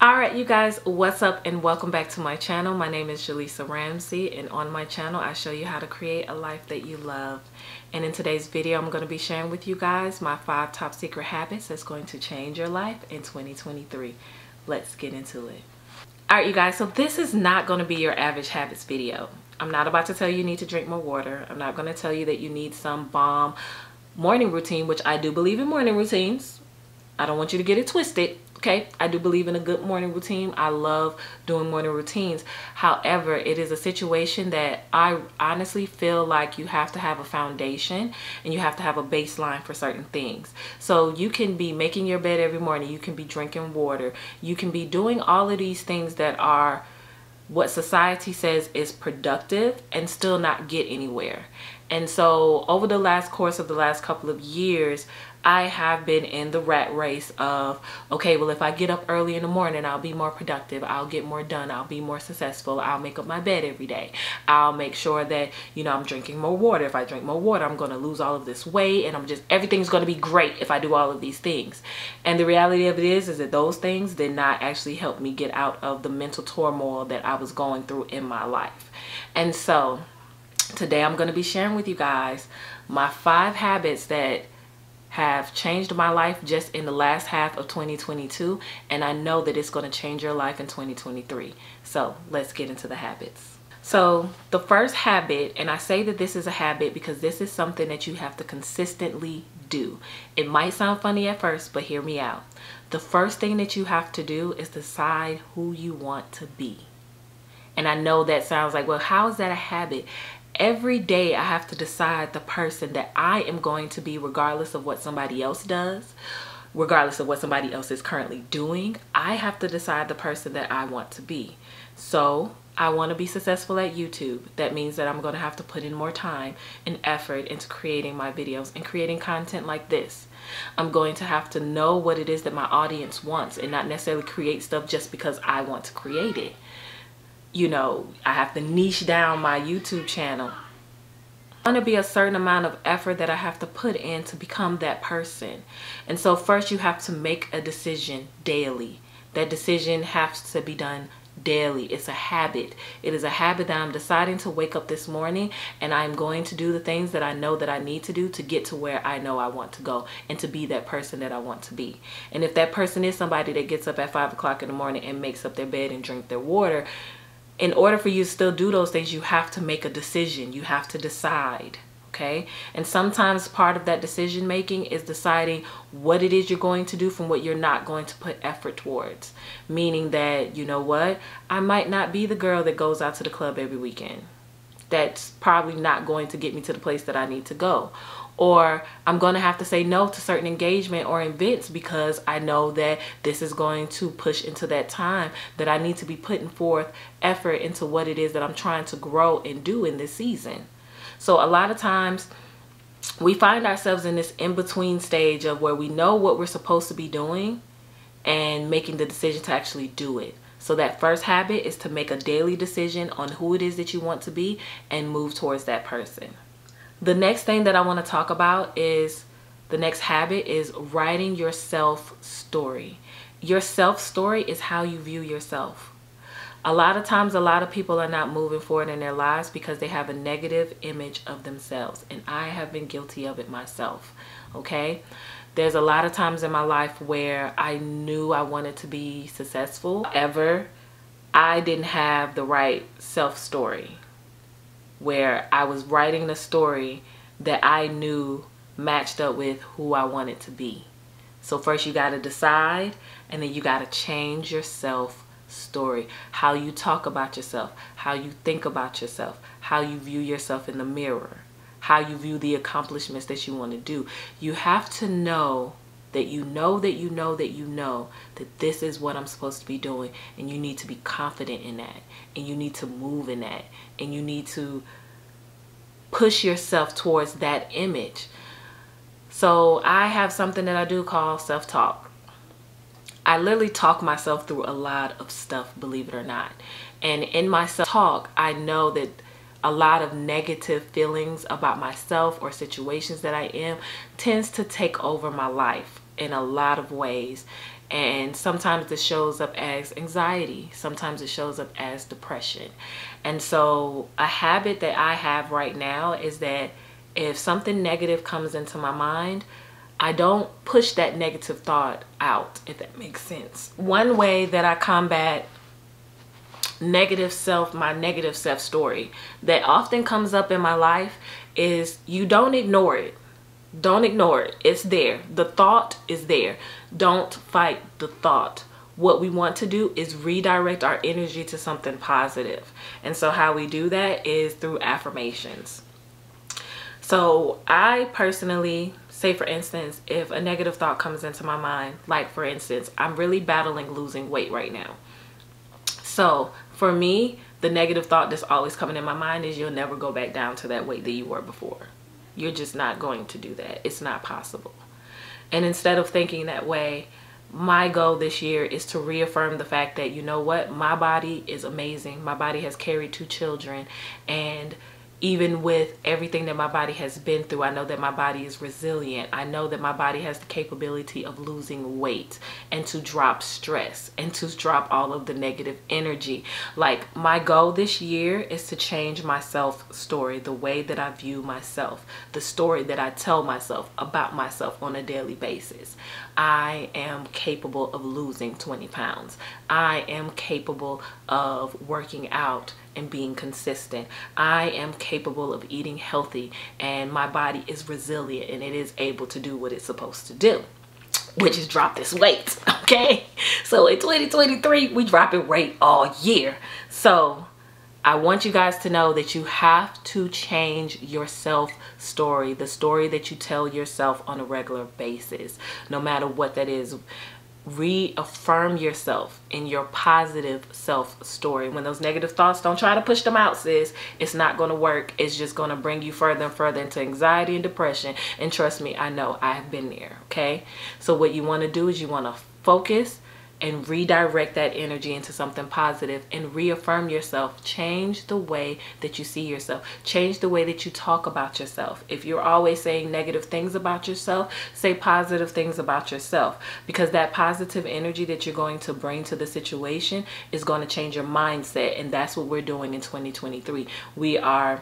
Alright you guys, what's up and welcome back to my channel. My name is Jylesa Ramsay, and on my channel I show you how to create a life that you love. And in today's video I'm going to be sharing with you guys my 5 top secret habits that's going to change your life in 2023. Let's get into it. Alright you guys, so this is not going to be your average habits video. I'm not about to tell you need to drink more water. I'm not going to tell you that you need some bomb morning routine, which I do believe in morning routines. I don't want you to get it twisted. Okay, I do believe in a good morning routine. I love doing morning routines. However, it is a situation that I honestly feel like you have to have a foundation and you have to have a baseline for certain things. So you can be making your bed every morning. You can be drinking water. You can be doing all of these things that are what society says is productive and still not get anywhere. And so over the course of the last couple of years, I have been in the rat race of, okay, well, if I get up early in the morning, I'll be more productive. I'll get more done. I'll be more successful. I'll make up my bed every day. I'll make sure that, you know, I'm drinking more water. If I drink more water, I'm going to lose all of this weight, and everything's going to be great if I do all of these things. And the reality of it is that those things did not actually help me get out of the mental turmoil that I was going through in my life. And so today I'm going to be sharing with you guys my 5 habits that have changed my life just in the last half of 2022, and I know that it's going to change your life in 2023. So let's get into the habits. So the first habit, and I say that this is a habit because this is something that you have to consistently do. It might sound funny at first, but hear me out. The first thing that you have to do is decide who you want to be. And I know that sounds like, well, how is that a habit? Every day I have to decide the person that I am going to be, regardless of what somebody else does, regardless of what somebody else is currently doing. I have to decide the person that I want to be. So I want to be successful at YouTube. That means that I'm going to have to put in more time and effort into creating my videos and creating content like this. I'm going to have to know what it is that my audience wants and not necessarily create stuff just because I want to create it. You know, I have to niche down my YouTube channel. There's going to be a certain amount of effort that I have to put in to become that person. And so first you have to make a decision daily. That decision has to be done daily. It's a habit. It is a habit that I'm deciding to wake up this morning and I'm going to do the things that I know that I need to do to get to where I know I want to go and to be that person that I want to be. And if that person is somebody that gets up at 5 o'clock in the morning and makes up their bed and drink their water, in order for you to still do those things, you have to make a decision. You have to decide, okay? And sometimes part of that decision making is deciding what it is you're going to do from what you're not going to put effort towards. Meaning that, you know what? I might not be the girl that goes out to the club every weekend. That's probably not going to get me to the place that I need to go. Or I'm going to have to say no to certain engagement or events because I know that this is going to push into that time that I need to be putting forth effort into what it is that I'm trying to grow and do in this season. So a lot of times we find ourselves in this in-between stage of where we know what we're supposed to be doing and making the decision to actually do it. So that first habit is to make a daily decision on who it is that you want to be and move towards that person. The next thing that I want to talk about is, the next habit is writing your self-story. Your self-story is how you view yourself. A lot of times, a lot of people are not moving forward in their lives because they have a negative image of themselves. And I have been guilty of it myself, okay? There's a lot of times in my life where I knew I wanted to be successful. However, I didn't have the right self-story, where I was writing the story that I knew matched up with who I wanted to be. So first you got to decide, and then you got to change your self story. How you talk about yourself, how you think about yourself, how you view yourself in the mirror, how you view the accomplishments that you want to do. You have to know that you know that you know that you know that this is what I'm supposed to be doing, and you need to be confident in that, and you need to move in that, and you need to push yourself towards that image. So I have something that I do call self-talk. I literally talk myself through a lot of stuff, believe it or not. And in my self-talk, I know that a lot of negative feelings about myself or situations that I am tends to take over my life in a lot of ways. And sometimes this shows up as anxiety. Sometimes it shows up as depression. And so a habit that I have right now is that if something negative comes into my mind, I don't push that negative thought out, if that makes sense. One way that I combat my negative self story that often comes up in my life is you don't ignore it. Don't ignore it. It's there. The thought is there. Don't fight the thought. What we want to do is redirect our energy to something positive. And so how we do that is through affirmations. So I personally say, for instance, if a negative thought comes into my mind, like for instance, I'm really battling losing weight right now. So for me, the negative thought that's always coming in my mind is you'll never go back down to that weight that you were before. You're just not going to do that. It's not possible. And instead of thinking that way, my goal this year is to reaffirm the fact that, you know what, my body is amazing. My body has carried 2 children, and even with everything that my body has been through, I know that my body is resilient. I know that my body has the capability of losing weight and to drop stress and to drop all of the negative energy. Like, my goal this year is to change my self story, the way that I view myself, the story that I tell myself about myself on a daily basis. I am capable of losing 20 pounds. I am capable of working out and being consistent. I am capable of eating healthy, and my body is resilient and it is able to do what it's supposed to do, which is drop this weight. Okay, so in 2023 we dropping weight all year. So I want you guys to know that you have to change your self story, the story that you tell yourself on a regular basis, no matter what that is. Reaffirm yourself in your positive self story. When those negative thoughts, don't try to push them out, sis. It's not going to work. It's just going to bring you further and further into anxiety and depression. And trust me, I know, I have been there. Okay, so what you want to do is you want to focus and redirect that energy into something positive and reaffirm yourself. Change the way that you see yourself. Change the way that you talk about yourself. If you're always saying negative things about yourself, say positive things about yourself, because that positive energy that you're going to bring to the situation is going to change your mindset. And that's what we're doing in 2023. We are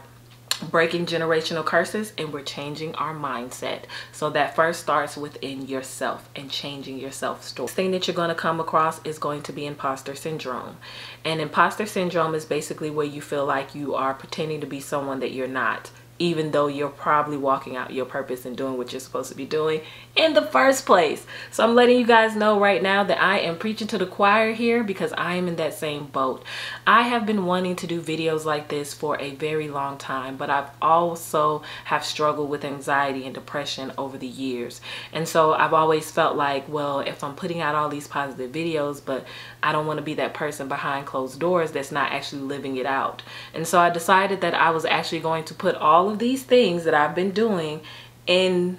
breaking generational curses and we're changing our mindset. So that first starts within yourself and changing your self story. The thing that you're going to come across is going to be imposter syndrome. And imposter syndrome is basically where you feel like you are pretending to be someone that you're not, even though you're probably walking out your purpose and doing what you're supposed to be doing in the first place. So I'm letting you guys know right now that I am preaching to the choir here, because I am in that same boat. I have been wanting to do videos like this for a very long time, but I've also have struggled with anxiety and depression over the years. And so I've always felt like, well, if I'm putting out all these positive videos, but I don't want to be that person behind closed doors that's not actually living it out. And so I decided that I was actually going to put all of these things that I've been doing in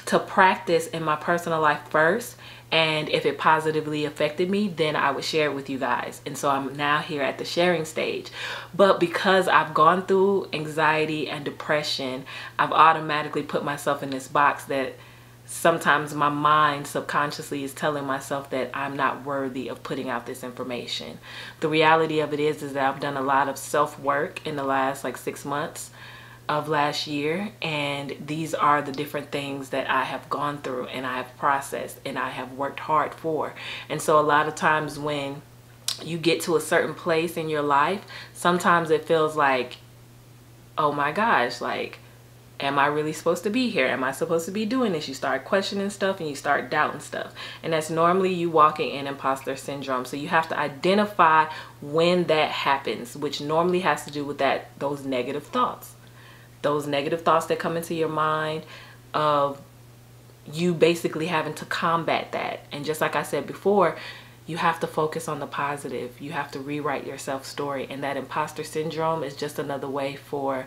to practice in my personal life first, and if it positively affected me, then I would share it with you guys. And so I'm now here at the sharing stage. But because I've gone through anxiety and depression, I've automatically put myself in this box that sometimes my mind subconsciously is telling myself that I'm not worthy of putting out this information. The reality of it is that I've done a lot of self-work in the last like 6 months of last year, and these are the different things that I have gone through and I have processed and I have worked hard for. And so a lot of times when you get to a certain place in your life, sometimes it feels like, oh my gosh, like, am I really supposed to be here? Am I supposed to be doing this? You start questioning stuff and you start doubting stuff. And that's normally you walking in imposter syndrome. So you have to identify when that happens, which normally has to do with those negative thoughts. Those negative thoughts that come into your mind of you basically having to combat that. And just like I said before, you have to focus on the positive. You have to rewrite your self story. And that imposter syndrome is just another way for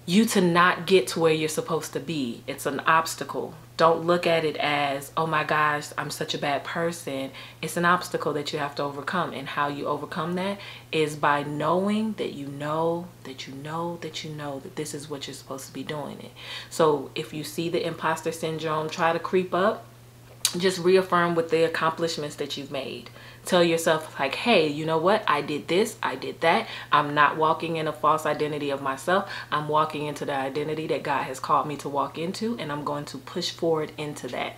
you to not get to where you're supposed to be. It's an obstacle. Don't look at it as, oh my gosh, I'm such a bad person. It's an obstacle that you have to overcome. And how you overcome that is by knowing that you know that you know that you know that this is what you're supposed to be doing it. So if you see the imposter syndrome try to creep up, just reaffirm with the accomplishments that you've made. Tell yourself like, hey, you know what? I did this, I did that. I'm not walking in a false identity of myself. I'm walking into the identity that God has called me to walk into, and I'm going to push forward into that.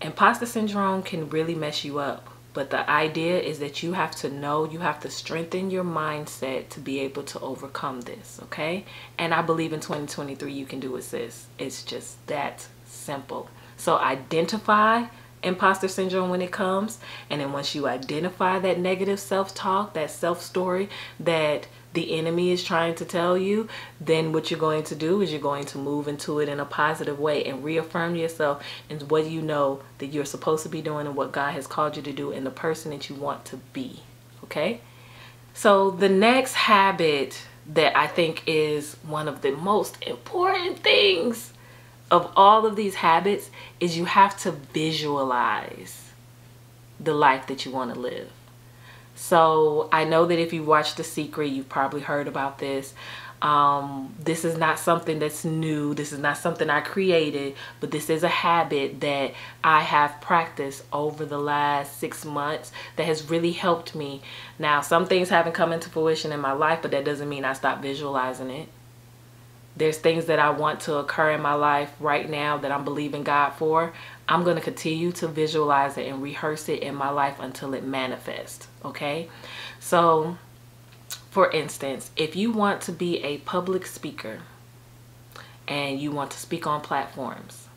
Imposter syndrome can really mess you up. But the idea is that you have to know, you have to strengthen your mindset to be able to overcome this, okay? And I believe in 2023 you can do it, sis. It's just that simple. So identify imposter syndrome when it comes, and then once you identify that negative self-talk, that self-story that the enemy is trying to tell you, then what you're going to do is you're going to move into it in a positive way and reaffirm yourself and what you know that you're supposed to be doing and what God has called you to do and the person that you want to be, okay? So the next habit that I think is one of the most important things of all of these habits is you have to visualize the life that you want to live. So I know that if you watched The Secret, you've probably heard about this. This is not something that's new. This is not something I created, but this is a habit that I have practiced over the last 6 months that has really helped me. Now, some things haven't come into fruition in my life, but that doesn't mean I stopped visualizing it. There's things that I want to occur in my life right now that I'm believing God for. I'm going to continue to visualize it and rehearse it in my life until it manifests, okay? So, for instance, if you want to be a public speaker and you want to speak on platforms,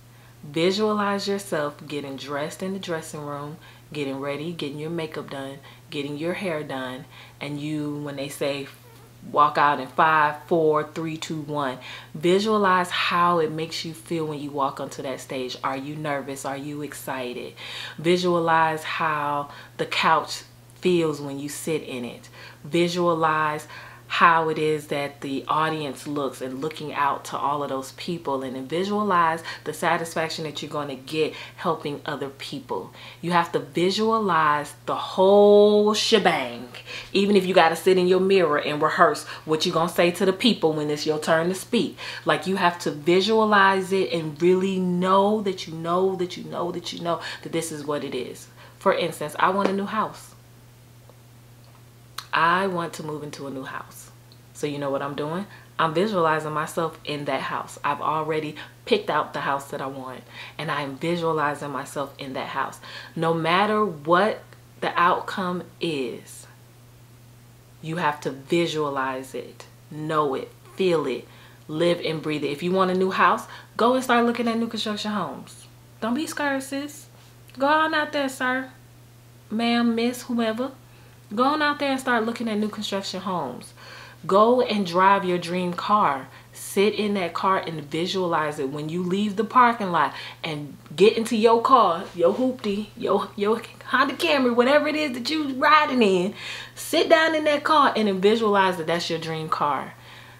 visualize yourself getting dressed in the dressing room, getting ready, getting your makeup done, getting your hair done, and you, when they say walk out in 5, 4, 3, 2, 1. Visualize how it makes you feel when you walk onto that stage. Are you nervous? Are you excited? Visualize how the couch feels when you sit in it. Visualize how it is that the audience looks and looking out to all of those people, and then visualize the satisfaction that you're going to get helping other people. You have to visualize the whole shebang, even if you got to sit in your mirror and rehearse what you're going to say to the people when it's your turn to speak. Like, you have to visualize it and really know that you know that you know that you know that this is what it is. For instance, I want a new house. I want to move into a new house. So you know what I'm doing? I'm visualizing myself in that house. I've already picked out the house that I want, and I'm visualizing myself in that house. No matter what the outcome is, you have to visualize it, know it, feel it, live and breathe it. If you want a new house, go and start looking at new construction homes. Don't be scared, sis. Go on out there, sir, ma'am, miss, whoever. Go on out there and start looking at new construction homes. Go and drive your dream car. Sit in that car and visualize it. When you leave the parking lot and get into your car, your hoopty, your Honda Camry, whatever it is that you're riding in, sit down in that car and visualize that that's your dream car.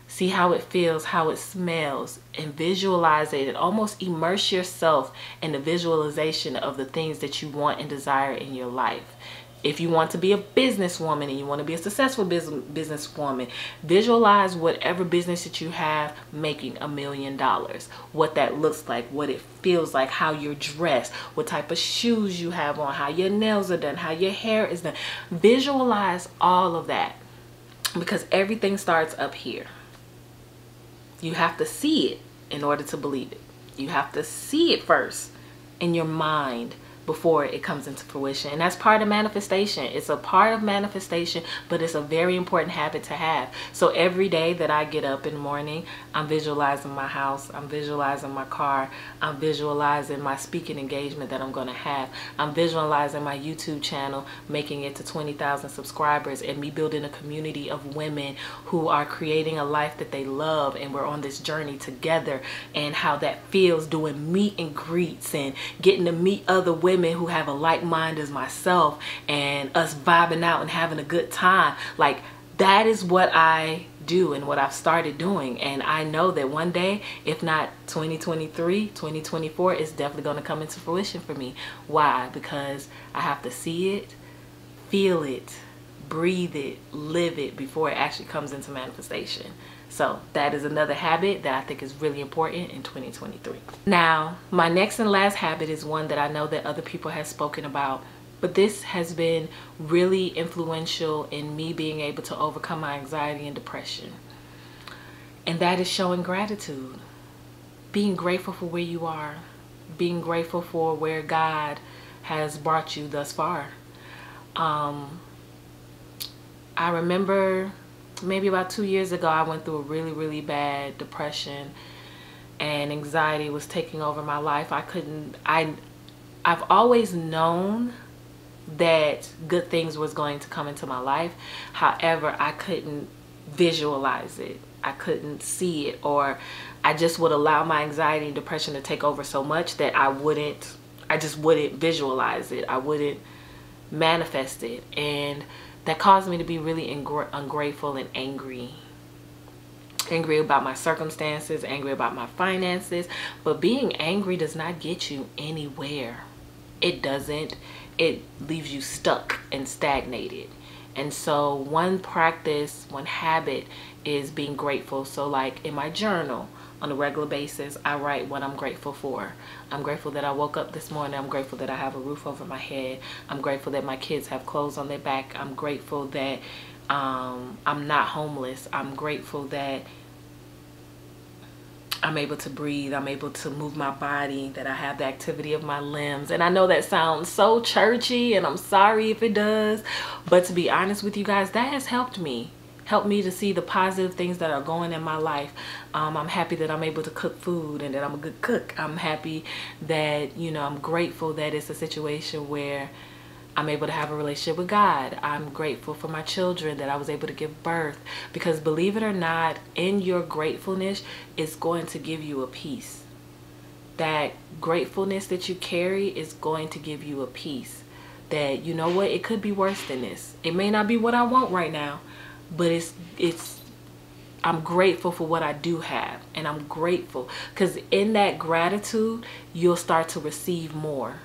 See how it feels, how it smells, and visualize it, and almost immerse yourself in the visualization of the things that you want and desire in your life. If you want to be a businesswoman and you want to be a successful businesswoman, visualize whatever business that you have making $1 million. What that looks like, what it feels like, how you're dressed, what type of shoes you have on, how your nails are done, how your hair is done. Visualize all of that, because everything starts up here. You have to see it in order to believe it. You have to see it first in your mind before it comes into fruition. And that's part of manifestation. It's a part of manifestation, but it's a very important habit to have. So every day that I get up in the morning, I'm visualizing my house, I'm visualizing my car, I'm visualizing my speaking engagement that I'm going to have, I'm visualizing my YouTube channel making it to 20,000 subscribers, and me building a community of women who are creating a life that they love, and we're on this journey together, and how that feels doing meet and greets and getting to meet other women who have a like mind as myself, and us vibing out and having a good time. Like, that is what I do and what I've started doing, and I know that one day, if not 2023, 2024, is definitely going to come into fruition for me. Why? Because I have to see it, feel it, breathe it, live it before it actually comes into manifestation. So that is another habit that I think is really important in 2023. Now, my next and last habit is one that I know that other people have spoken about, but this has been really influential in me being able to overcome my anxiety and depression. And that is showing gratitude. Being grateful for where you are. Being grateful for where God has brought you thus far. I remember maybe about 2 years ago, I went through a really, really bad depression, and anxiety was taking over my life. I've always known that good things was going to come into my life. However, I couldn't visualize it. I couldn't see it, or I just would allow my anxiety and depression to take over so much that I just wouldn't visualize it. I wouldn't manifest it. And that caused me to be really ungrateful and angry. Angry about my circumstances, angry about my finances. But being angry does not get you anywhere. It doesn't. It leaves you stuck and stagnated. And so one practice, one habit is being grateful. So like in my journal, on a regular basis, I write what I'm grateful for. I'm grateful that I woke up this morning. I'm grateful that I have a roof over my head. I'm grateful that my kids have clothes on their back. I'm grateful that I'm not homeless. I'm grateful that I'm able to breathe. I'm able to move my body, that I have the activity of my limbs. And I know that sounds so churchy, and I'm sorry if it does, but to be honest with you guys, that has helped me to see the positive things that are going in my life. I'm happy that I'm able to cook food and that I'm a good cook. I'm happy that, you know, I'm grateful that it's a situation where I'm able to have a relationship with God. I'm grateful for my children, that I was able to give birth, because believe it or not, in your gratefulness, it's going to give you a peace. That gratefulness that you carry is going to give you a peace. That, you know what, it could be worse than this. It may not be what I want right now, but I'm grateful for what I do have, and I'm grateful because in that gratitude, you'll start to receive more.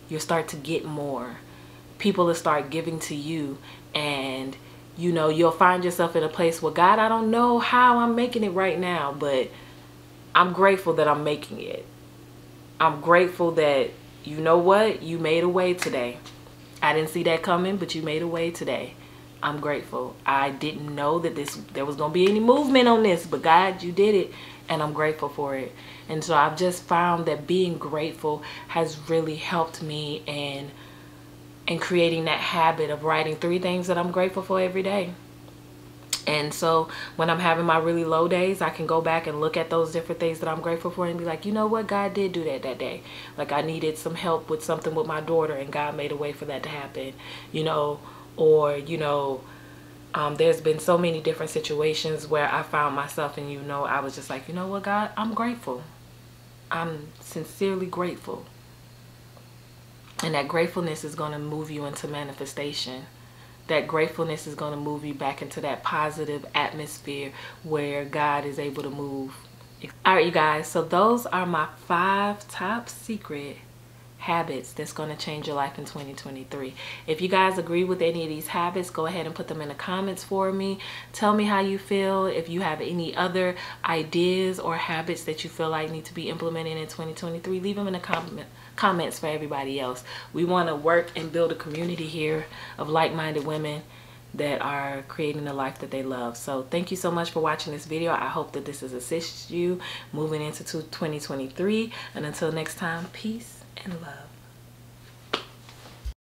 You'll start to get more. People will start giving to you, and you know, you'll find yourself in a place where, God, I don't know how I'm making it right now, but I'm grateful that I'm making it. I'm grateful that, you know what, you made a way today. I didn't see that coming, but you made a way today. I'm grateful. I didn't know that there was going to be any movement on this, but God, you did it, and I'm grateful for it. And so I've just found that being grateful has really helped me in creating that habit of writing 3 things that I'm grateful for every day. And so when I'm having my really low days, I can go back and look at those different things that I'm grateful for and be like, you know what, God did do that day. Like I needed some help with something with my daughter, and God made a way for that to happen, you know. Or, you know, there's been so many different situations where I found myself, and, you know, I was just like, you know what, God, I'm grateful. I'm sincerely grateful. And that gratefulness is going to move you into manifestation. That gratefulness is going to move you back into that positive atmosphere where God is able to move. All right, you guys, so those are my 5 top secret habits that's going to change your life in 2023. If you guys agree with any of these habits, go ahead and put them in the comments for me. Tell me how you feel. If you have any other ideas or habits that you feel like need to be implemented in 2023, leave them in the comments for everybody else. We want to work and build a community here of like-minded women that are creating the life that they love. So thank you so much for watching this video. I hope that this has assisted you moving into 2023. And until next time, peace and love.